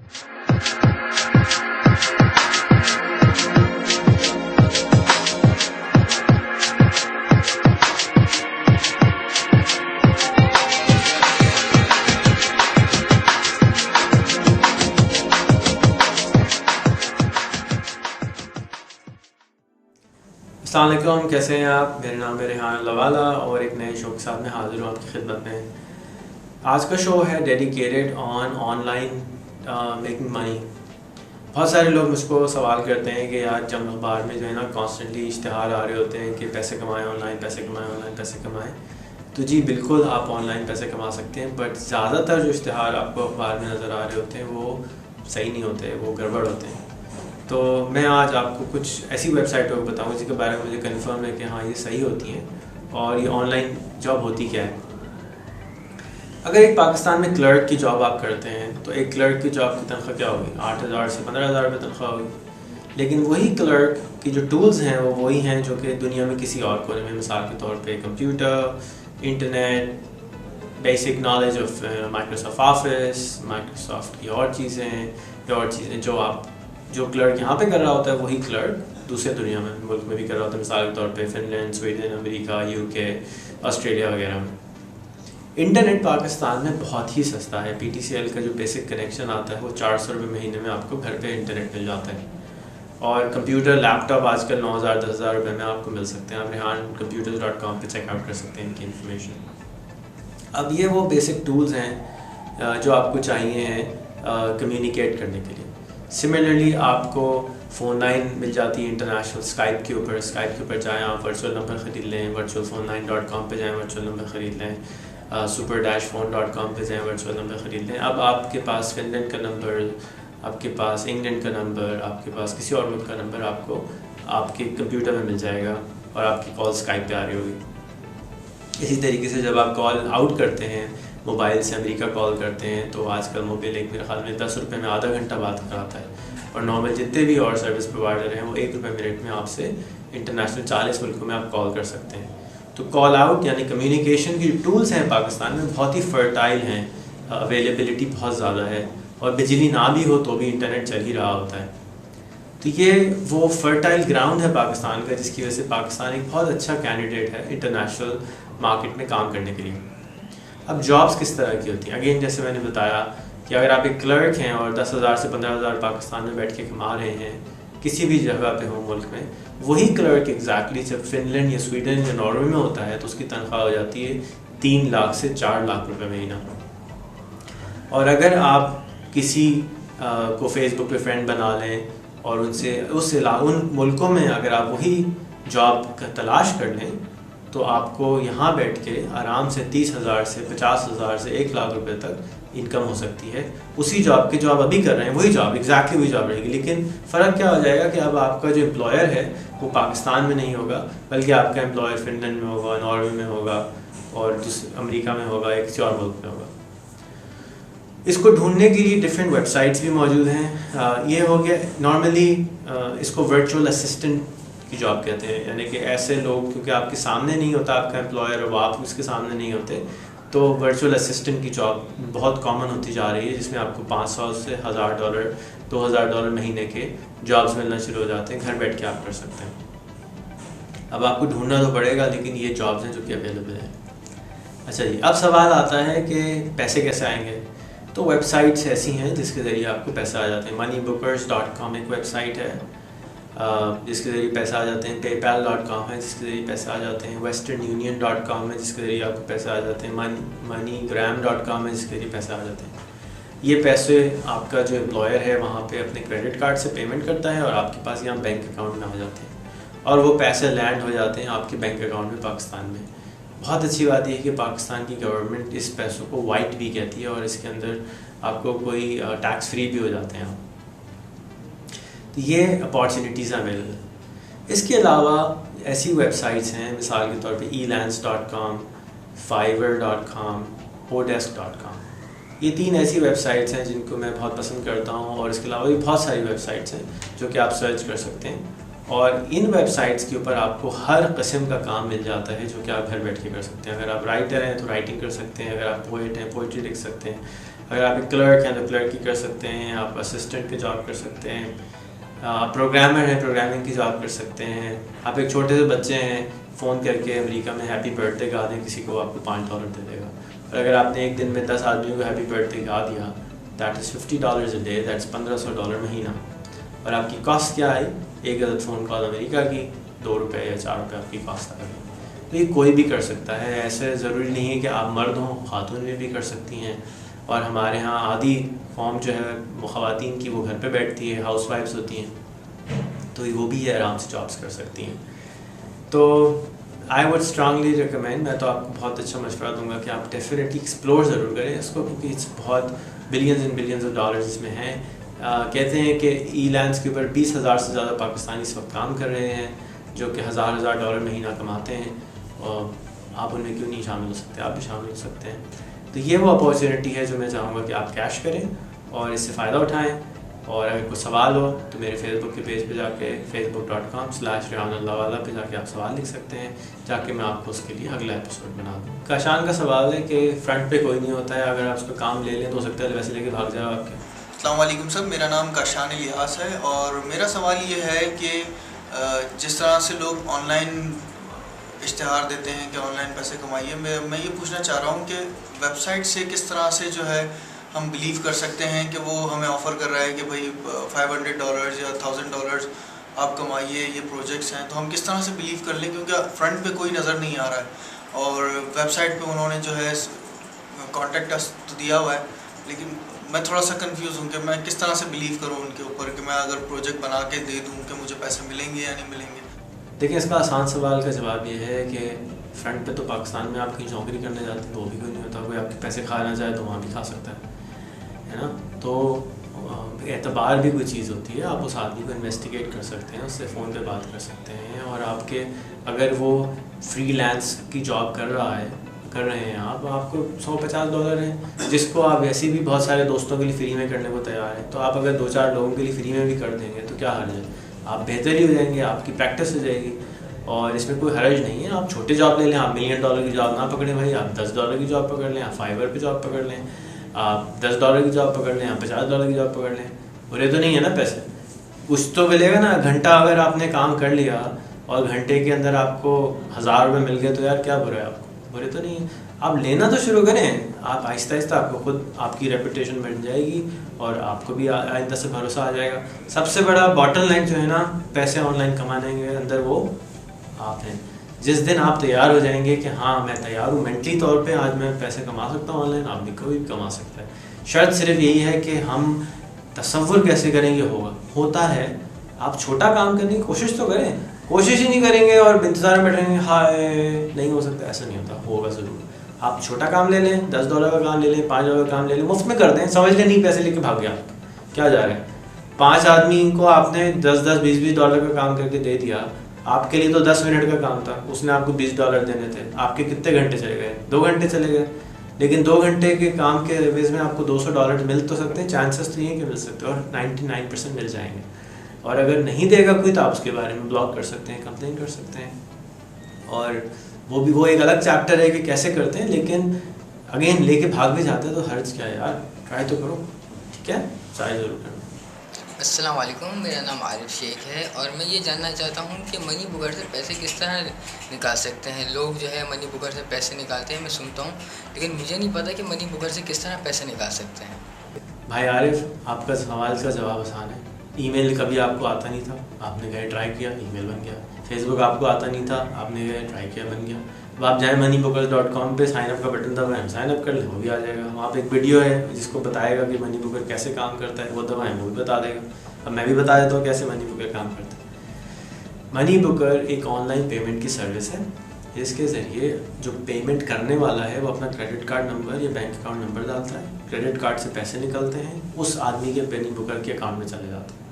अस्सलाम वालेकुम, कैसे हैं आप। मेरा नाम है रेहान लवाला और एक नए शो के साथ मैं हाजिर हूँ आपकी खिदमत में। आज का शो है डेडिकेटेड ऑनलाइन मेकिंग मनी। बहुत सारे लोग मुझको सवाल करते हैं कि यार जब अखबार में जो है ना कॉन्स्टेंटली इश्तिहार आ रहे होते हैं कि पैसे कमाएं, ऑनलाइन पैसे कमाएं, ऑनलाइन पैसे कमाएं, तो जी बिल्कुल आप ऑनलाइन पैसे कमा सकते हैं, बट ज़्यादातर जो इश्तिहार आपको अखबार में नज़र आ रहे होते हैं वो सही नहीं होते, वो गड़बड़ होते हैं। तो मैं आज आपको कुछ ऐसी वेबसाइटों को बताऊँ जिसके बारे में मुझे कंफर्म है कि हाँ ये सही होती हैं और ये ऑनलाइन जॉब होती क्या है। अगर एक पाकिस्तान में क्लर्क की जॉब आप करते हैं तो एक क्लर्क की जॉब की तनख्वाह क्या होगी, 8,000 से 15,000 रुपये तनख्वाह होगी। लेकिन वही क्लर्क की जो टूल्स हैं वो वही हैं जो कि दुनिया में किसी और कोने में, मिसाल के तौर पे computer, internet, basic knowledge of Microsoft office, Microsoft की और चीज़ें जो क्लर्क यहाँ पे कर रहा होता है वही क्लर्क दूसरे दुनिया में मुल्क में भी कर रहा होता है। मिसाल के तौर पे Finland, Sweden, America, UK, Australia वगैरह में। इंटरनेट पाकिस्तान में बहुत ही सस्ता है। PTCL का जो बेसिक कनेक्शन आता है वो 400 रुपये महीने में आपको घर पे इंटरनेट मिल जाता है। और कंप्यूटर, लैपटॉप आजकल 9,000 10,000 रुपये में आपको मिल सकते हैं। आप rehancomputers.com पे चेकआउट कर सकते हैं इनकी इन्फॉर्मेशन। अब ये वो बेसिक टूल्स हैं जो आपको चाहिए हैं कम्युनिकेट करने के लिए। सिमिलरली आपको फ़ोन लाइन मिल जाती है इंटरनेशनल, स्काइप के ऊपर जाएँ, आप वर्चुअल नंबर ख़रीद लें, virtualphone9.com पे जाएँ, वर्चुअल नंबर ख़रीद लें, super-phone.com पे जाएँ, वर्चुअल नंबर ख़रीद लें। अब आपके पास फिनलैंड का नंबर, आपके पास इंग्लैंड का नंबर, आपके पास किसी और मुल्क का नंबर आपको आपके कंप्यूटर में मिल जाएगा और आपकी कॉल स्काइप पे आ रही होगी। इसी तरीके से जब आप कॉल आउट करते हैं, मोबाइल से अमेरिका कॉल करते हैं, तो आजकल मोबाइल एक मेरे ख्याल में 10 रुपये में आधा घंटा बात कराता है और नॉर्मल जितने भी और सर्विस प्रोवाइडर हैं वो 1 रुपये मिनट में आपसे इंटरनेशनल 40 मुल्कों में आप कॉल कर सकते हैं। तो कॉल आउट यानी कम्युनिकेशन की टूल्स हैं पाकिस्तान में बहुत ही फर्टाइल हैं, अवेलेबिलिटी बहुत ज़्यादा है और बिजली ना भी हो तो भी इंटरनेट चल ही रहा होता है। तो ये वो फर्टाइल ग्राउंड है पाकिस्तान का, जिसकी वजह से पाकिस्तान एक बहुत अच्छा कैंडिडेट है इंटरनेशनल मार्केट में काम करने के लिए। अब जॉब्स किस तरह की होती हैं, अगेन जैसे मैंने बताया कि अगर आप एक क्लर्क हैं और 10,000 से 15,000 पाकिस्तान में बैठ के कमा रहे हैं किसी भी जगह पे हो मुल्क में, वही क्लर्क एग्जैक्टली जब फिनलैंड या स्वीडन या नॉर्वे में होता है तो उसकी तनख्वाह हो जाती है 3 लाख से 4 लाख रुपए महीना। और अगर आप किसी को फेसबुक पे फ्रेंड बना लें और उन मुल्कों में अगर आप वही जॉब का तलाश कर लें तो आपको यहाँ बैठ के आराम से 30,000 से 50,000 से 1 लाख रुपए तक इनकम हो सकती है। उसी जॉब की जो आप अभी कर रहे हैं वही जॉब, एग्जैक्टली वही जॉब रहेगी, लेकिन फ़र्क क्या हो जाएगा कि अब आपका जो एम्प्लॉयर है वो पाकिस्तान में नहीं होगा, बल्कि आपका एम्प्लॉयर फिनलैंड में होगा, नॉर्वे में होगा और अमेरिका में होगा या किसी और मुल्क में होगा। इसको ढूंढने के लिए डिफरेंट वेबसाइट्स भी मौजूद हैं। ये हो गया नॉर्मली इसको वर्चुअल असिस्टेंट की जॉब कहते हैं, यानी कि ऐसे लोग क्योंकि आपके सामने नहीं होता आपका एम्प्लॉयर और आप उसके सामने नहीं होते, तो वर्चुअल असिस्टेंट की जॉब बहुत कॉमन होती जा रही है, जिसमें आपको $500 से $1,000 $2,000 महीने के जॉब्स मिलना शुरू हो जाते हैं। घर बैठ के आप कर सकते हैं। अब आपको ढूंढना तो पड़ेगा, लेकिन ये जॉब्स हैं जो कि अवेलेबल हैं। अच्छा जी, अब सवाल आता है कि पैसे कैसे आएंगे। तो वेबसाइट्स ऐसी हैं जिसके ज़रिए आपको पैसा आ जाते हैं। moneybookers.com एक वेबसाइट है जिसके ज़रिए पैसा आ जाते हैं। paypal.com है जिसके ज़रिए पैसा आ जाते हैं। westernunion.com है जिसके ज़रिए आपको पैसा आ जाते हैं। moneygram.com है जिसके ज़रिए पैसा आ जाते हैं। ये पैसे आपका जो एम्प्लॉयर है वहाँ पे अपने क्रेडिट कार्ड से पेमेंट करता है और आपके पास यहाँ बैंक अकाउंट में आ जाते हैं और वो पैसे लैंड हो जाते हैं आपके बैंक अकाउंट में पाकिस्तान में। बहुत अच्छी बात यह है कि पाकिस्तान की गवर्नमेंट इस पैसों को वाइट भी कहती है और इसके अंदर आपको कोई टैक्स फ्री भी हो जाते हैं। तो ये अपॉर्चुनिटीज़ अवेलेबल। इसके अलावा ऐसी वेबसाइट्स हैं, मिसाल के तौर पे elance.com, fiverr.com, odesk.com। ये 3 ऐसी वेबसाइट्स हैं जिनको मैं बहुत पसंद करता हूँ और इसके अलावा भी बहुत सारी वेबसाइट्स हैं जो कि आप सर्च कर सकते हैं और इन वेबसाइट्स के ऊपर आपको हर किस्म का काम मिल जाता है जो कि आप घर बैठ के कर सकते हैं। अगर आप राइटर हैं तो राइटिंग कर सकते हैं, अगर आप पोएट हैं पोइट्री लिख सकते हैं, अगर आप एक क्लर्क हैं तो क्लर्क की कर सकते हैं, आप असिस्टेंट की जॉब कर सकते हैं, प्रोग्रामर है प्रोग्रामिंग की जॉब कर सकते हैं, आप एक छोटे से बच्चे हैं फ़ोन करके अमेरिका में हैप्पी बर्थडे गा दें किसी को, आपको $5 दे देगा। और अगर आपने एक दिन में 10 आदमियों को हैप्पी बर्थडे गा दिया, that is $50 a day, that's $1500 महीना। और आपकी कॉस्ट क्या आई? एक अदद फ़ोन कॉल अमेरिका की ₹2 या ₹4 आपकी कॉस्ट आ गई। तो ये कोई भी कर सकता है, ऐसे ज़रूरी नहीं है कि आप मर्द हों, ख़ातून में भी कर सकती हैं। और हमारे यहाँ आधी फॉर्म जो है वो ख़वातीन की वो घर पे बैठती है, हाउस वाइफ्स होती हैं, तो वो भी आराम से जॉब्स कर सकती हैं। तो आई वुड स्ट्रांगली रिकमेंड, मैं तो आपको बहुत अच्छा मशवरा दूंगा कि आप डेफिनेटली एक्सप्लोर ज़रूर करें इसको, क्योंकि इट्स बहुत billions and billions of dollars इसमें हैं। कहते हैं कि ई-लैंड्स के ऊपर 20,000 से ज़्यादा पाकिस्तानी इस वक्त काम कर रहे हैं जो कि हज़ार डॉलर महीना कमाते हैं, और आप उनमें क्यों नहीं शामिल हो सकते? आप भी शामिल हो सकते हैं। तो ये वो अपॉर्चुनिटी है जो मैं चाहूँगा कि आप कैश करें और इससे फ़ायदा उठाएं। और अगर कोई सवाल हो तो मेरे फेसबुक के पेज पे जाके facebook.com/रेहान पे जाके आप सवाल लिख सकते हैं, जाके मैं आपको उसके लिए अगला एपिसोड बना दूँ। काशान का सवाल है कि फ्रंट पे कोई नहीं होता है, अगर आप उस पर काम ले लें तो हो सकता है वैसे लेके भाग जाए आपके। अस्सलाम वालेकुम सर, मेरा नाम काशान इलियास है और मेरा सवाल ये है कि जिस तरह से लोग ऑनलाइन इश्तिहार देते हैं कि ऑनलाइन पैसे कमाइए, मैं ये पूछना चाह रहा हूँ कि वेबसाइट से किस तरह से जो है हम बिलीव कर सकते हैं कि वो हमें ऑफ़र कर रहा है कि भाई $500 या $1000 आप कमाइए, ये प्रोजेक्ट्स हैं, तो हम किस तरह से बिलीव कर लें, क्योंकि फ्रंट पे कोई नज़र नहीं आ रहा है और वेबसाइट पे उन्होंने जो है कॉन्टेक्ट अस तो दिया हुआ है, लेकिन मैं थोड़ा सा कंफ्यूज हूँ कि मैं किस तरह से बिलीव करूँ उनके ऊपर कि मैं अगर प्रोजेक्ट बना के दे दूँ कि मुझे पैसे मिलेंगे या नहीं मिलेंगे। देखिए, इसका आसान सवाल का जवाब ये है कि फ़्रंट पे तो पाकिस्तान में आप कहीं नौकरी करने जाते हैं तो वो भी कोई नहीं होता, कोई आपके पैसे खाना चाहे तो वहाँ भी खा सकता है ना। तो एतबार भी कोई चीज़ होती है, आप उस आदमी को इन्वेस्टिगेट कर सकते हैं, उससे फ़ोन पे बात कर सकते हैं, और आपके अगर वो फ्रीलांस की जॉब कर रहे हैं आप, आपको $150 है जिसको आप वैसे भी बहुत सारे दोस्तों के लिए फ्री में करने को तैयार हैं, तो आप अगर 2-4 लोगों के लिए फ्री में भी कर देंगे तो क्या हर्ज है? आप बेहतर ही हो जाएंगे, आपकी प्रैक्टिस हो जाएगी और इसमें कोई हर्ज नहीं है। आप छोटे जॉब ले लें, आप $1 मिलियन की जॉब ना पकड़ें भाई, आप $10 की जॉब पकड़ लें, आप फाइवर पे जॉब पकड़ लें, आप $10 की जॉब पकड़ लें, आप $50 की जॉब पकड़ लें, बुरे तो नहीं है ना पैसे, कुछ तो मिलेगा ना। घंटा अगर आपने काम कर लिया और घंटे के अंदर आपको $1000 मिल गए तो यार क्या बुरा है? आपको बुरे तो नहीं है। आप लेना तो शुरू करें, आप आहिस्ता आहिस्ता आपको खुद आपकी रेपुटेशन बन जाएगी और आपको भी आइंदा से भरोसा आ जाएगा। सबसे बड़ा बॉटल लाइन जो है ना पैसे ऑनलाइन कमाने के अंदर, वो आप हैं। जिस दिन आप तैयार हो जाएंगे कि हाँ मैं तैयार हूँ मेंटली तौर पे, आज मैं पैसे कमा सकता हूँ ऑनलाइन, आप भी कोई भी कमा सकता है। शर्त सिर्फ यही है कि हम तसव्वुर कैसे करेंगे होता है। आप छोटा काम करने की कोशिश तो करें, कोशिश ही नहीं करेंगे और इंतज़ार में बैठेंगे हाय नहीं हो सकता, ऐसा नहीं होता, होगा ज़रूर। आप छोटा काम ले लें, $10 का काम ले लें, $5 का काम ले लें, मुफ्त में कर दें, समझ लें नहीं पैसे लेके भाग गया, क्या जा रहा है। 5 आदमी को आपने 10-10, $20-20 का काम करके दे दिया, आपके लिए तो 10 मिनट का काम था, उसने आपको $20 देने थे, आपके कितने घंटे चले गए? 2 घंटे चले गए। लेकिन 2 घंटे के काम के एवज में आपको $200 मिल तो सकते हैं, चांसेस तो ये कि मिल सकते हैं, और 99% मिल जाएंगे। और अगर नहीं देगा कोई तो आप उसके बारे में ब्लॉग कर सकते हैं, कंप्लेन कर सकते हैं, और वो एक अलग चैप्टर है कि कैसे करते हैं। लेकिन अगेन लेके भाग भी जाते हैं तो हर्ज क्या है यार, ट्राई तो करो, ठीक है, ट्राई ज़रूर करो। अस्सलाम वालेकुम, मेरा नाम आरिफ शेख है और मैं ये जानना चाहता हूँ कि मनी बुकर से पैसे किस तरह निकाल सकते हैं। लोग जो है मनी बुकर से पैसे निकालते हैं, मैं सुनता हूँ, लेकिन मुझे नहीं पता कि मनी बुकर से किस तरह पैसे निकाल सकते हैं। भाई आरिफ, आपका सवाल का जवाब आसान है। ईमेल कभी आपको आता नहीं था, आपने गए ट्राई किया, ईमेल बन गया। फेसबुक आपको आता नहीं था, आपने गए ट्राई किया, बन गया। अब आप जाए moneybookers.com पे साइन अप का बटन दबाएं, साइन अप कर लें, वो भी आ जाएगा। वहाँ पे एक वीडियो है जिसको बताएगा कि मनी बुकर कैसे काम करता है, वो दबाएं, वो भी बता देगा। अब मैं भी बता देता हूँ कैसे मनी बुकर काम करता है। मनी बुकर एक ऑनलाइन पेमेंट की सर्विस है, इसके ज़रिए जो पेमेंट करने वाला है वो अपना क्रेडिट कार्ड नंबर या बैंक अकाउंट नंबर डालता है, क्रेडिट कार्ड से पैसे निकलते हैं, उस आदमी के मनी बुकर के अकाउंट में चले जाते हैं।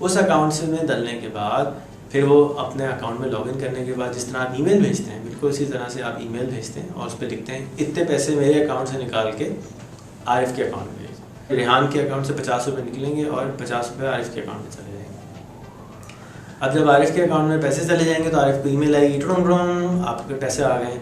उस अकाउंट से में डलने के बाद फिर वो अपने अकाउंट में लॉगिन करने के बाद जिस तरह आप ईमेल भेजते हैं, बिल्कुल इसी तरह से आप ईमेल भेजते हैं और उस पर लिखते हैं इतने पैसे मेरे अकाउंट से निकाल के आरिफ के अकाउंट में भेजें। रेहान के अकाउंट से ₹50 निकलेंगे और ₹50 आरिफ के अकाउंट में चले जाएंगे। अब जब आरिफ के अकाउंट में पैसे चले जाएंगे तो आरिफ को ईमेल आएगी, टुडुम आपके पैसे आ गए।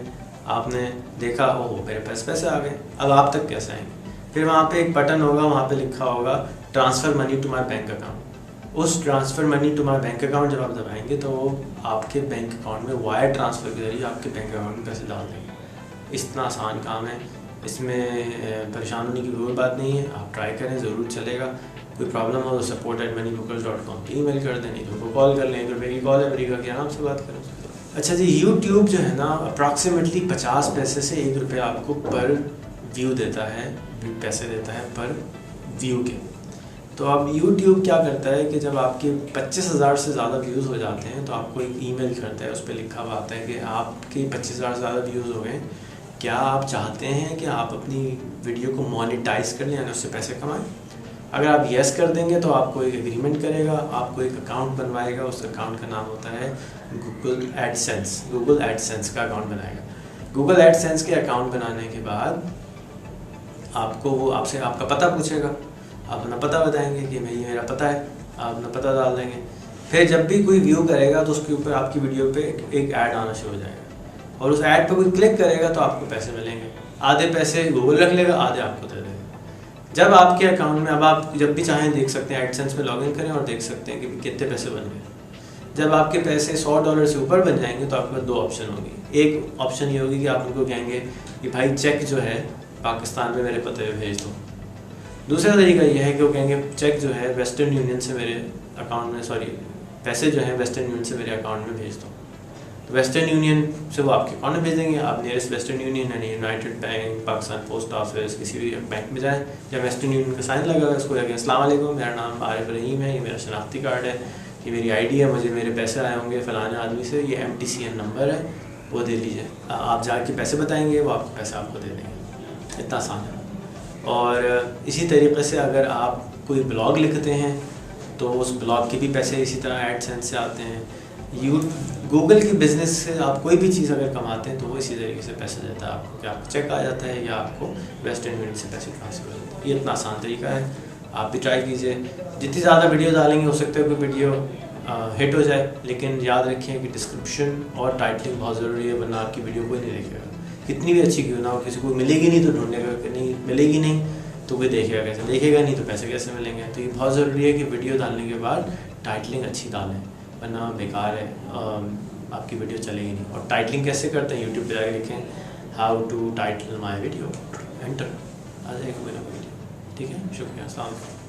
आपने देखा, ओह मेरे पैसे आ गए। अब आप तक कैसे आएंगे? फिर वहाँ पे एक बटन होगा, वहाँ पे लिखा होगा transfer money to my bank account. उस transfer money to my bank account जब आप दबाएंगे तो वो आपके बैंक अकाउंट में वायर ट्रांसफ़र के जरिए आपके बैंक अकाउंट में पैसे डाल देंगे। इतना आसान काम है, इसमें परेशान होने की कोई बात नहीं है। आप ट्राई करें, ज़रूर चलेगा। कोई प्रॉब्लम हो तो support@moneybookers.com पे ईमेल कर दें, नहीं तो उनको कॉल कर लें। 1 रुपये की कॉल है, अमेरिका के आराम से बात करें। अच्छा जी, यूट्यूब जो है ना अप्रॉक्सीमेटली 50 पैसे से 1 रुपया आपको पर व्यू देता है, पैसे देता है पर व्यू के। तो अब यूट्यूब क्या करता है कि जब आपके 25,000 से ज़्यादा व्यूज़ हो जाते हैं तो आपको एक ईमेल करता है, उस पर लिखा हुआ आता है कि आपके 25,000 से ज़्यादा व्यूज़ हो गए, क्या आप चाहते हैं कि आप अपनी वीडियो को मोनेटाइज कर लें, यानी उससे पैसे कमाएं। अगर आप येस कर देंगे तो आपको एक एग्रीमेंट करेगा, आपको एक अकाउंट बनवाएगा। उस अकाउंट का नाम होता है गूगल एडसेंस। गूगल एडसेंस का अकाउंट बनाएगा। गूगल एडसेंस के अकाउंट बनाने के बाद आपको वो आपसे आपका पता पूछेगा, आप अपना पता बताएंगे कि भाई मेरा पता है, आप अपना पता डाल देंगे। फिर जब भी कोई व्यू करेगा तो उसके ऊपर आपकी वीडियो पे एक ऐड आना शुरू हो जाएगा, और उस ऐड पर कोई क्लिक करेगा तो आपको पैसे मिलेंगे। आधे पैसे गूगल रख लेगा, आधे आपको दे देगा। जब आपके अकाउंट में, अब आप जब भी चाहें देख सकते हैं, एडसेंस में लॉगिन करें और देख सकते हैं कि कितने पैसे बन गए। जब आपके पैसे $100 से ऊपर बन जाएंगे तो आपके पास 2 ऑप्शन होंगी। एक ऑप्शन ये होगी कि आप उनको कहेंगे कि भाई चेक जो है पाकिस्तान में मेरे पते पे भेज दो। दूसरा तरीका ये है कि वो कहेंगे चेक जो है वेस्टर्न यूनियन से मेरे अकाउंट में, पैसे जो हैं वेस्टर्न यूनियन से मेरे अकाउंट में भेज दो। तो वेस्टर्न यूनियन से वो आपके अकाउंट में भेज देंगे। आप नियरेस्ट वेस्टर्न यूनियन यानी United bank, Pakistan post office, किसी भी बैंक में जाएँ, जब वेस्टर्न यूनियन का साइन लगा है उसको कहेंगे अस्सलाम वालेकुम, मेरा नाम आरिफ रहीम है, ये मेरा शनाख्ती कार्ड है, ये मेरी आईडी है, मुझे मेरे पैसे आए होंगे फ़लाने आदमी से, ये MTCN नंबर है, वो दे लीजिए। आप जाके पैसे बताएंगे, वो आपको पैसे आपको दे देंगे। इतना आसान है। और इसी तरीके से अगर आप कोई ब्लॉग लिखते हैं तो उस ब्लॉग के भी पैसे इसी तरह एडसेंस से आते हैं। गूगल के बिज़नेस से आप कोई भी चीज़ अगर कमाते हैं तो वो इसी तरीके से पैसे देता है आपको, कि आपको चेक आ जाता है या आपको वेस्टर्न यूनियन से पैसे ट्रांसफ़र हो जाते हैं। ये इतना आसान तरीका है, आप भी ट्राई कीजिए। जितनी ज़्यादा वीडियो डालेंगे हो सकता है कोई वीडियो हिट हो जाए, लेकिन याद रखें कि डिस्क्रिप्शन और टाइटलिंग बहुत ज़रूरी है, वरना आपकी वीडियो कोई नहीं देखेगा। कितनी भी अच्छी क्यों ना हो, किसी को मिलेगी नहीं तो ढूंढेगा कि नहीं, मिलेगी नहीं तो कोई देखेगा कैसे, देखेगा नहीं तो पैसे कैसे मिलेंगे। तो ये बहुत ज़रूरी है कि वीडियो डालने के बाद टाइटलिंग अच्छी डालें, वरना बेकार है, आपकी वीडियो चलेगी नहीं। और टाइटलिंग कैसे करते हैं, यूट्यूब पे जाके लिखें how to title my video, enter आ जाएगा मेरा वीडियो। ठीक है, शुक्रिया, अस्सलाम वालेकुम।